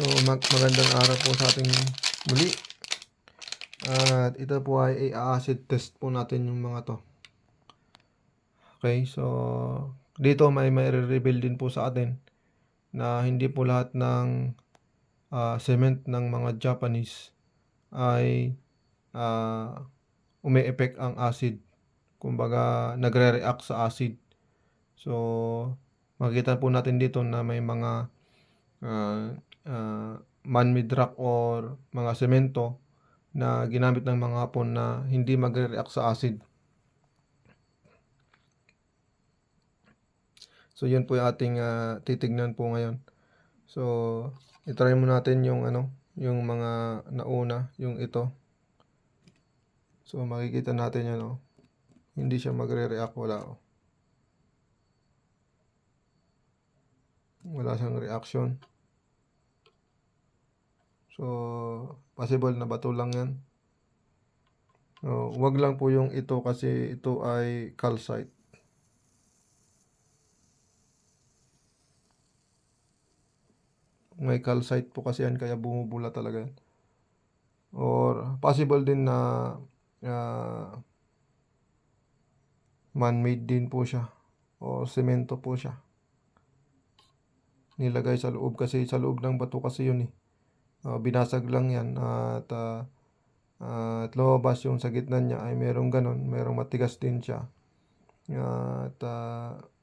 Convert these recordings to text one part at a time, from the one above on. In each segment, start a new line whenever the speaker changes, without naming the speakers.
So magandang araw po sa ating muli. At ito po ay i-acid test po natin yung mga to. Okay, so dito may reveal din po sa atin na hindi po lahat ng cement ng mga Japanese ay umi-effect ang acid. Kumbaga nagre-react sa acid. So makikita po natin dito na may mga man-made rock or mga semento na ginamit ng mga Hapon na hindi magre-react sa acid. So yun po yung ating titignan po ngayon. So i-try mo natin yung yung mga nauna, yung ito. So makikita natin yan, hindi siya magre-react, wala siyang reaction. So possible na bato lang yan. Wag lang po yung ito kasi ito ay calcite. May calcite po kasi yan kaya bumubula talaga yan. Or possible din na man-made din po siya o semento po siya. Nilagay sa loob kasi sa loob ng bato kasi yun eh. Binasag lang yan at lumabas yung sa gitna niya ay merong ganon, merong matigas din siya. At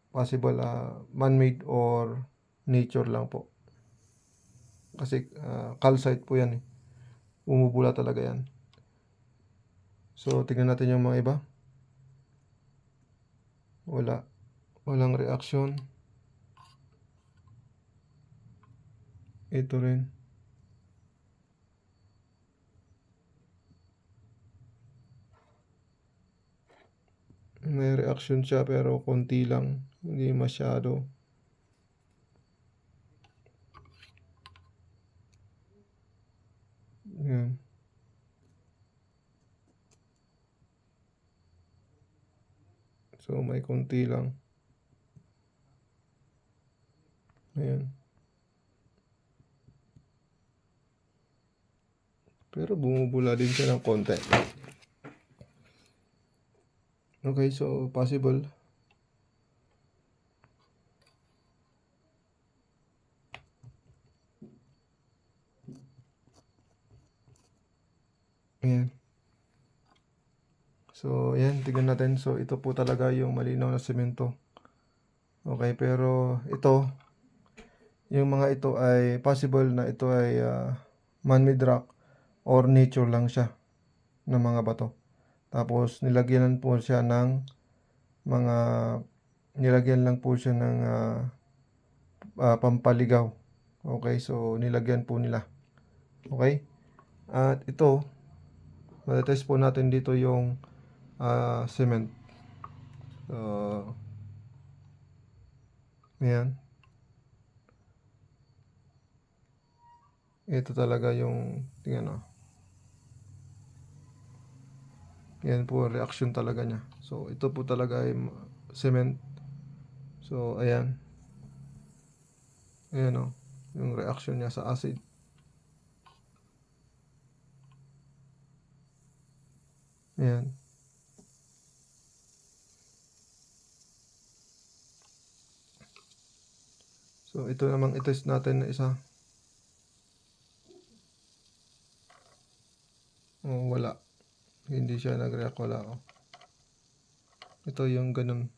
possible man-made or nature lang po. Kasi calcite po yan eh. Umubula talaga yan. So tingnan natin yung mga iba. Walang reaction. Ito rin. May reaction siya pero konti lang, hindi masyado. Yan. So may konti lang. Ayan. Pero bumubula din siya ng konti. Okay, so possible. Ayan. So, ayan, tignan natin. So, ito po talaga yung malinaw na semento. Okay, pero ito, yung mga ito ay possible na ito ay man-made rock or nature lang siya ng mga bato. Tapos, nilagyan po siya ng mga, nilagyan lang po siya ng pampaligaw. Okay, so nilagyan po nila. Okay? At ito, matetest po natin dito yung cement. Ayan. Ito talaga yung, tingnan o. Yan po, reaction talaga niya. So, ito po talaga ay cement. So, ayan. Ayan o, yung reaction niya sa acid. Ayan. So, ito namang itest natin na isa. Wala. Hindi siya nag-react, wala. Ito yung ganun.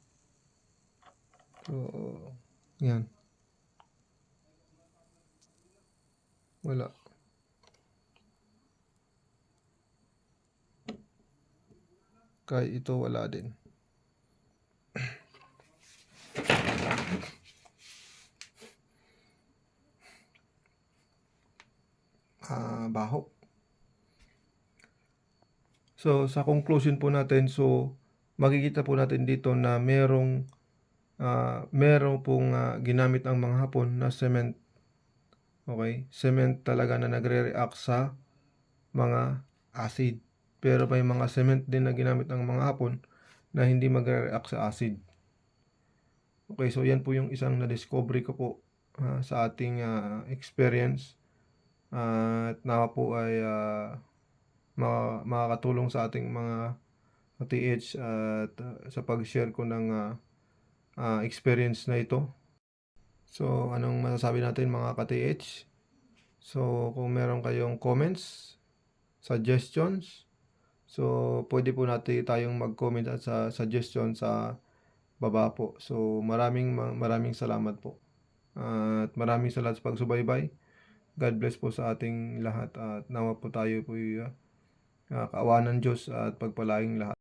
So, yan. Wala. Kaya ito wala din. Baho. So, sa conclusion po natin, so, makikita po natin dito na merong pong ginamit ang mga Hapon na cement. Okay? Cement talaga na nagre-react sa mga acid. Pero may mga cement din na ginamit ang mga Hapon na hindi magre-react sa acid. Okay, so yan po yung isang na-discovery ko po sa ating experience. at nawa po ay makakatulong sa ating mga ka-TH at sa pag-share ko ng experience na ito. So, anong masasabi natin mga ka-TH? So, kung meron kayong comments, suggestions, so pwede po natin tayong mag-comment at sa suggestion sa baba po. So, maraming salamat po. At maraming salamat sa pagsubaybay. God bless po sa ating lahat at nawa po tayo po kaawa ng Diyos at pagpalaing lahat.